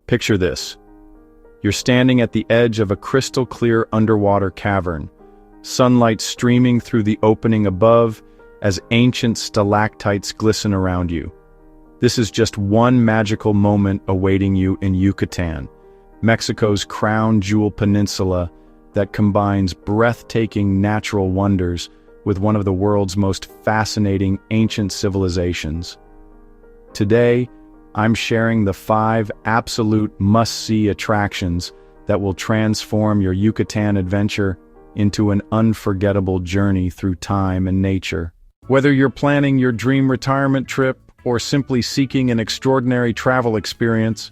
Picture this. You're standing at the edge of a crystal-clear underwater cavern, sunlight streaming through the opening above as ancient stalactites glisten around you. This is just one magical moment awaiting you in Yucatan, Mexico's crown jewel peninsula that combines breathtaking natural wonders with one of the world's most fascinating ancient civilizations. Today, I'm sharing the 5 absolute must-see attractions that will transform your Yucatan adventure into an unforgettable journey through time and nature. Whether you're planning your dream retirement trip or simply seeking an extraordinary travel experience,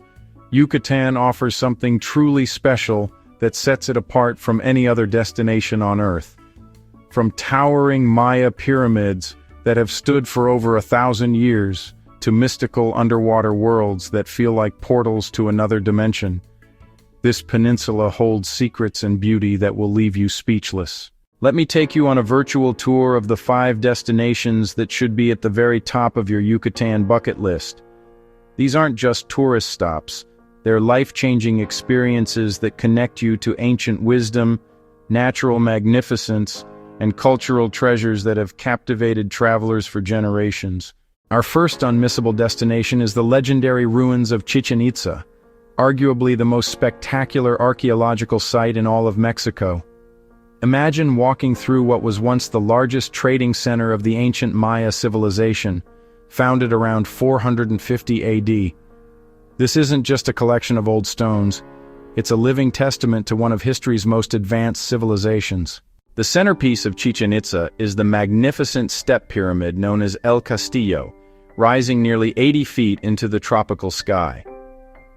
Yucatan offers something truly special that sets it apart from any other destination on Earth. From towering Maya pyramids that have stood for over 1,000 years to mystical underwater worlds that feel like portals to another dimension, this peninsula holds secrets and beauty that will leave you speechless. Let me take you on a virtual tour of the 5 destinations that should be at the very top of your Yucatan bucket list. These aren't just tourist stops. They're life-changing experiences that connect you to ancient wisdom, natural magnificence, and cultural treasures that have captivated travelers for generations. Our first unmissable destination is the legendary ruins of Chichen Itza, arguably the most spectacular archaeological site in all of Mexico. Imagine walking through what was once the largest trading center of the ancient Maya civilization, founded around 450 AD. This isn't just a collection of old stones, it's a living testament to one of history's most advanced civilizations. The centerpiece of Chichen Itza is the magnificent step pyramid known as El Castillo, rising nearly 80 feet into the tropical sky.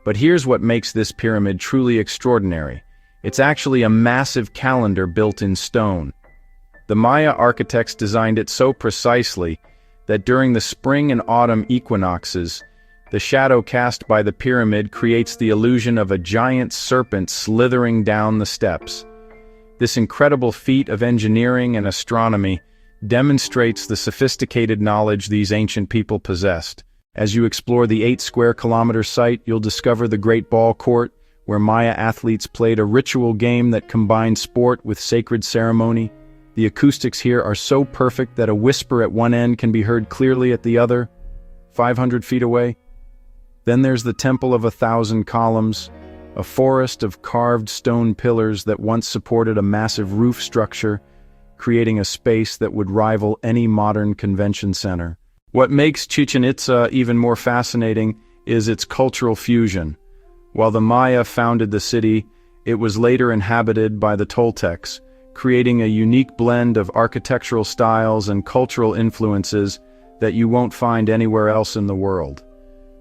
But here's what makes this pyramid truly extraordinary. It's actually a massive calendar built in stone. The Maya architects designed it so precisely that during the spring and autumn equinoxes, the shadow cast by the pyramid creates the illusion of a giant serpent slithering down the steps. This incredible feat of engineering and astronomy demonstrates the sophisticated knowledge these ancient people possessed. As you explore the 8-square-kilometer site, you'll discover the Great Ball Court, where Maya athletes played a ritual game that combined sport with sacred ceremony. The acoustics here are so perfect that a whisper at one end can be heard clearly at the other, 500 feet away. Then there's the Temple of 1,000 Columns, a forest of carved stone pillars that once supported a massive roof structure, creating a space that would rival any modern convention center. What makes Chichen Itza even more fascinating is its cultural fusion. While the Maya founded the city, it was later inhabited by the Toltecs, creating a unique blend of architectural styles and cultural influences that you won't find anywhere else in the world.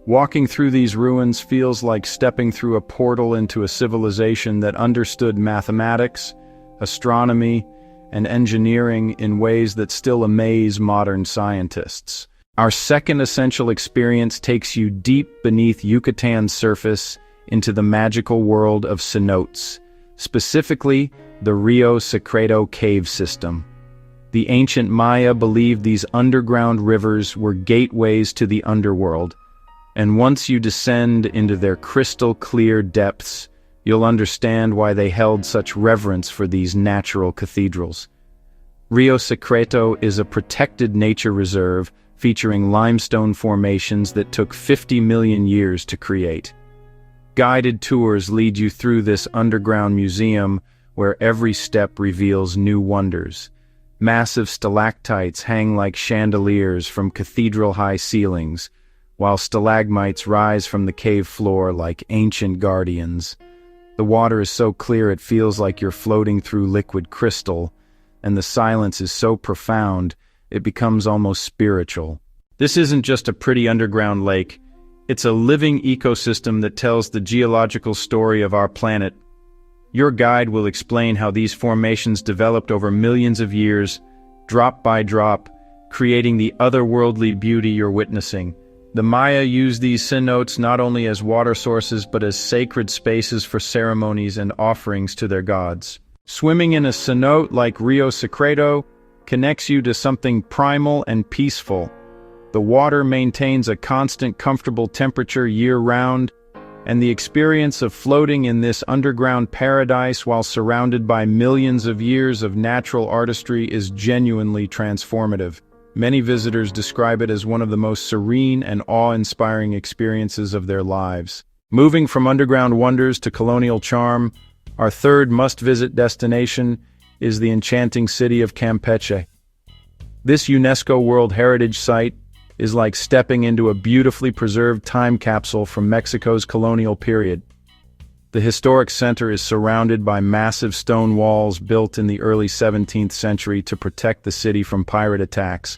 Walking through these ruins feels like stepping through a portal into a civilization that understood mathematics, astronomy, and engineering in ways that still amaze modern scientists. Our second essential experience takes you deep beneath Yucatan's surface into the magical world of cenotes, specifically the Rio Secreto cave system. The ancient Maya believed these underground rivers were gateways to the underworld, and once you descend into their crystal-clear depths, you'll understand why they held such reverence for these natural cathedrals. Rio Secreto is a protected nature reserve featuring limestone formations that took 50 million years to create. Guided tours lead you through this underground museum where every step reveals new wonders. Massive stalactites hang like chandeliers from cathedral-high ceilings, while stalagmites rise from the cave floor like ancient guardians. The water is so clear it feels like you're floating through liquid crystal, and the silence is so profound it becomes almost spiritual. This isn't just a pretty underground lake, it's a living ecosystem that tells the geological story of our planet. Your guide will explain how these formations developed over millions of years, drop by drop, creating the otherworldly beauty you're witnessing. The Maya used these cenotes not only as water sources but as sacred spaces for ceremonies and offerings to their gods. Swimming in a cenote like Rio Secreto connects you to something primal and peaceful. The water maintains a constant, comfortable temperature year-round, and the experience of floating in this underground paradise while surrounded by millions of years of natural artistry is genuinely transformative. Many visitors describe it as one of the most serene and awe-inspiring experiences of their lives. Moving from underground wonders to colonial charm, our third must-visit destination is the enchanting city of Campeche. This UNESCO World Heritage Site is like stepping into a beautifully preserved time capsule from Mexico's colonial period. The historic center is surrounded by massive stone walls built in the early 17th century to protect the city from pirate attacks,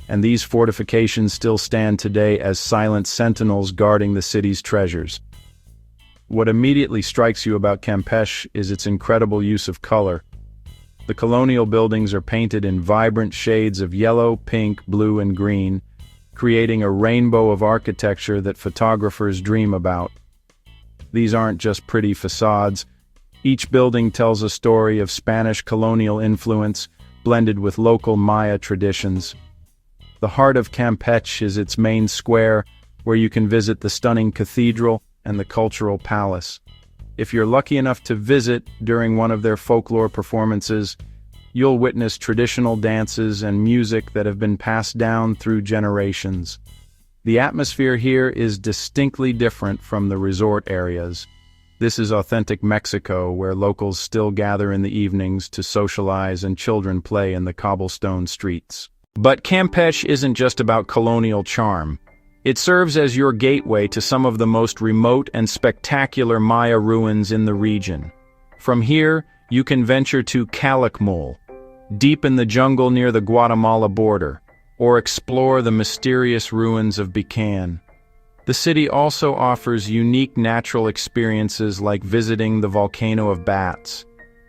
and these fortifications still stand today as silent sentinels guarding the city's treasures. What immediately strikes you about Campeche is its incredible use of color. The colonial buildings are painted in vibrant shades of yellow, pink, blue, and green, creating a rainbow of architecture that photographers dream about. These aren't just pretty facades. Each building tells a story of Spanish colonial influence, blended with local Maya traditions. The heart of Campeche is its main square, where you can visit the stunning cathedral and the cultural palace. If you're lucky enough to visit during one of their folklore performances, you'll witness traditional dances and music that have been passed down through generations. The atmosphere here is distinctly different from the resort areas. This is authentic Mexico, where locals still gather in the evenings to socialize and children play in the cobblestone streets. But Campeche isn't just about colonial charm. It serves as your gateway to some of the most remote and spectacular Maya ruins in the region. From here, you can venture to Calakmul, deep in the jungle near the Guatemala border, or explore the mysterious ruins of Bican. The city also offers unique natural experiences like visiting the volcano of bats,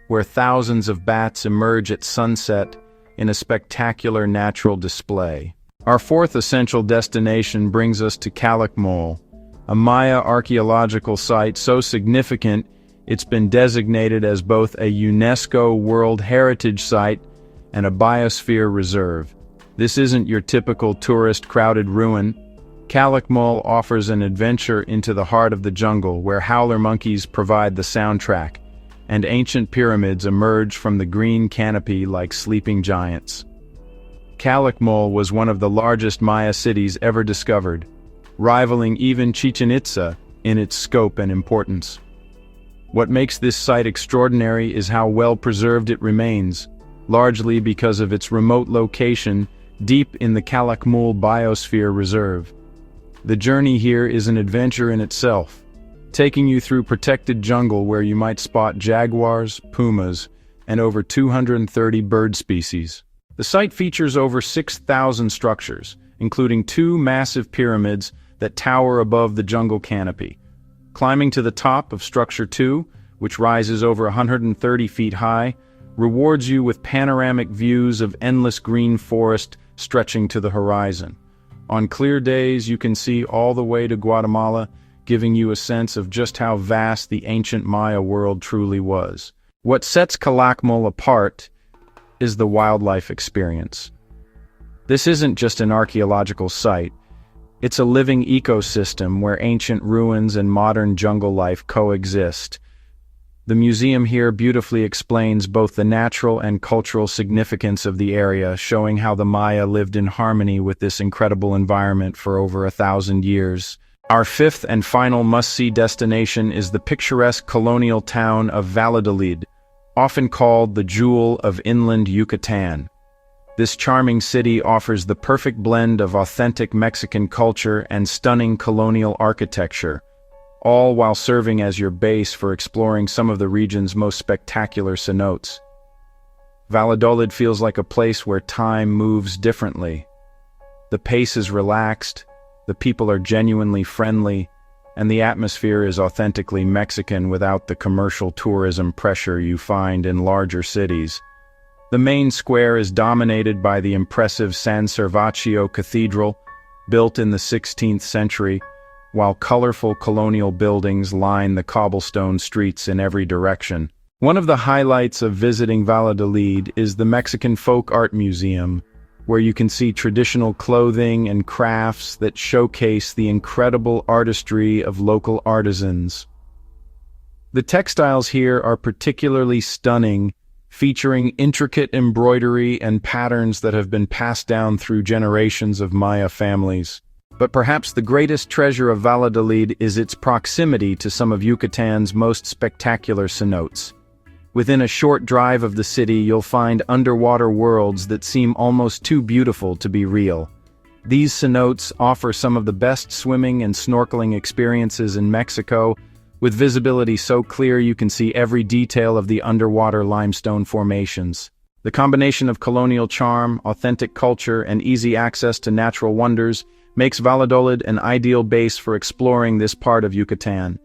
where thousands of bats emerge at sunset in a spectacular natural display. Our fourth essential destination brings us to Calakmul, a Maya archaeological site so significant it's been designated as both a UNESCO World Heritage Site and a biosphere reserve. This isn't your typical tourist-crowded ruin. Calakmul offers an adventure into the heart of the jungle where howler monkeys provide the soundtrack, and ancient pyramids emerge from the green canopy like sleeping giants. Calakmul was one of the largest Maya cities ever discovered, rivaling even Chichen Itza in its scope and importance. What makes this site extraordinary is how well preserved it remains, largely because of its remote location deep in the Calakmul Biosphere Reserve. The journey here is an adventure in itself, taking you through protected jungle where you might spot jaguars, pumas, and over 230 bird species. The site features over 6,000 structures, including 2 massive pyramids that tower above the jungle canopy. Climbing to the top of Structure 2, which rises over 130 feet high, rewards you with panoramic views of endless green forest stretching to the horizon. On clear days, you can see all the way to Guatemala, giving you a sense of just how vast the ancient Maya world truly was. What sets Calakmul apart is the wildlife experience. This isn't just an archaeological site. It's a living ecosystem where ancient ruins and modern jungle life coexist. The museum here beautifully explains both the natural and cultural significance of the area, showing how the Maya lived in harmony with this incredible environment for over 1,000 years. Our fifth and final must-see destination is the picturesque colonial town of Valladolid, often called the jewel of inland Yucatan. This charming city offers the perfect blend of authentic Mexican culture and stunning colonial architecture, all while serving as your base for exploring some of the region's most spectacular cenotes. Valladolid feels like a place where time moves differently. The pace is relaxed, the people are genuinely friendly, and the atmosphere is authentically Mexican without the commercial tourism pressure you find in larger cities. The main square is dominated by the impressive San Servaccio Cathedral, built in the 16th century, while colorful colonial buildings line the cobblestone streets in every direction. One of the highlights of visiting Valladolid is the Mexican Folk Art Museum, where you can see traditional clothing and crafts that showcase the incredible artistry of local artisans. The textiles here are particularly stunning, featuring intricate embroidery and patterns that have been passed down through generations of Maya families. But perhaps the greatest treasure of Valladolid is its proximity to some of Yucatan's most spectacular cenotes. Within a short drive of the city, you'll find underwater worlds that seem almost too beautiful to be real. These cenotes offer some of the best swimming and snorkeling experiences in Mexico, with visibility so clear you can see every detail of the underwater limestone formations. The combination of colonial charm, authentic culture, and easy access to natural wonders makes Valladolid an ideal base for exploring this part of Yucatan.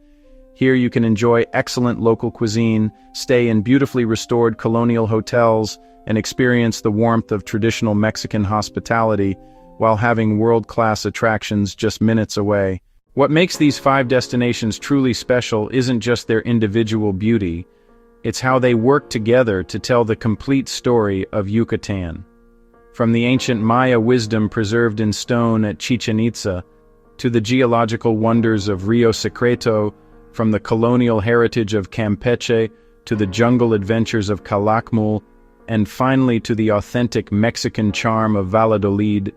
Here you can enjoy excellent local cuisine, stay in beautifully restored colonial hotels, and experience the warmth of traditional Mexican hospitality while having world-class attractions just minutes away. What makes these 5 destinations truly special isn't just their individual beauty, it's how they work together to tell the complete story of Yucatan. From the ancient Maya wisdom preserved in stone at Chichen Itza, to the geological wonders of Rio Secreto, from the colonial heritage of Campeche to the jungle adventures of Calakmul, and finally to the authentic Mexican charm of Valladolid,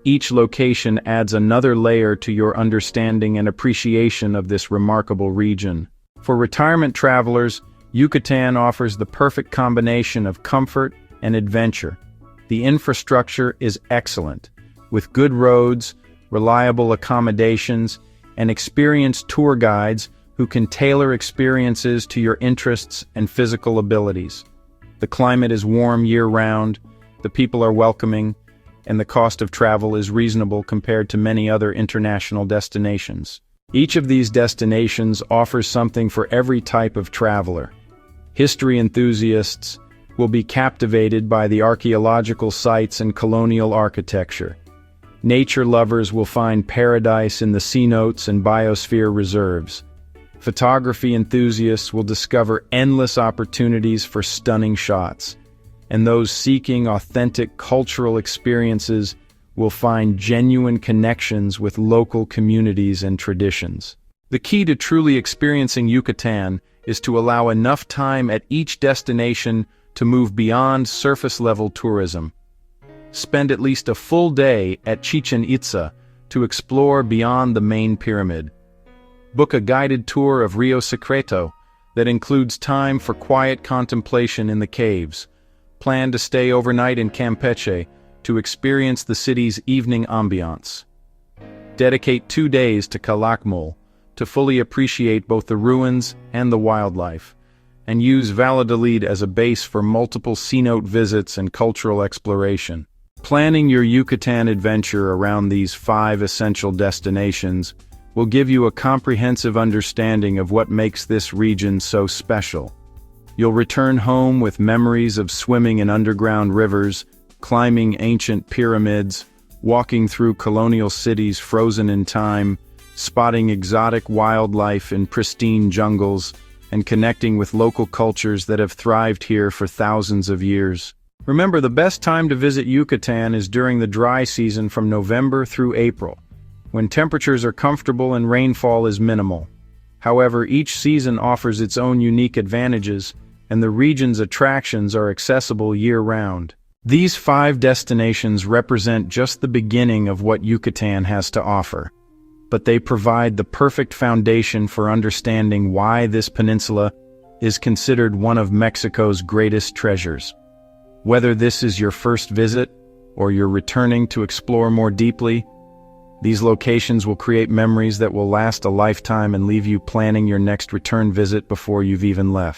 each location adds another layer to your understanding and appreciation of this remarkable region. For retirement travelers, Yucatan offers the perfect combination of comfort and adventure. The infrastructure is excellent, with good roads, reliable accommodations, and experienced tour guides who can tailor experiences to your interests and physical abilities. The climate is warm year-round, the people are welcoming, and the cost of travel is reasonable compared to many other international destinations. Each of these destinations offers something for every type of traveler. History enthusiasts will be captivated by the archaeological sites and colonial architecture. Nature lovers will find paradise in the cenotes and biosphere reserves. Photography enthusiasts will discover endless opportunities for stunning shots, and those seeking authentic cultural experiences will find genuine connections with local communities and traditions. The key to truly experiencing Yucatan is to allow enough time at each destination to move beyond surface-level tourism. Spend at least a full day at Chichen Itza to explore beyond the main pyramid. Book a guided tour of Rio Secreto that includes time for quiet contemplation in the caves. Plan to stay overnight in Campeche to experience the city's evening ambiance. Dedicate 2 days to Calakmul to fully appreciate both the ruins and the wildlife, and use Valladolid as a base for multiple cenote visits and cultural exploration. Planning your Yucatan adventure around these 5 essential destinations will give you a comprehensive understanding of what makes this region so special. You'll return home with memories of swimming in underground rivers, climbing ancient pyramids, walking through colonial cities frozen in time, spotting exotic wildlife in pristine jungles, and connecting with local cultures that have thrived here for thousands of years. Remember, the best time to visit Yucatan is during the dry season from November through April, when temperatures are comfortable and rainfall is minimal. However, each season offers its own unique advantages, and the region's attractions are accessible year-round. These 5 destinations represent just the beginning of what Yucatan has to offer, but they provide the perfect foundation for understanding why this peninsula is considered one of Mexico's greatest treasures. Whether this is your first visit or you're returning to explore more deeply, these locations will create memories that will last a lifetime and leave you planning your next return visit before you've even left.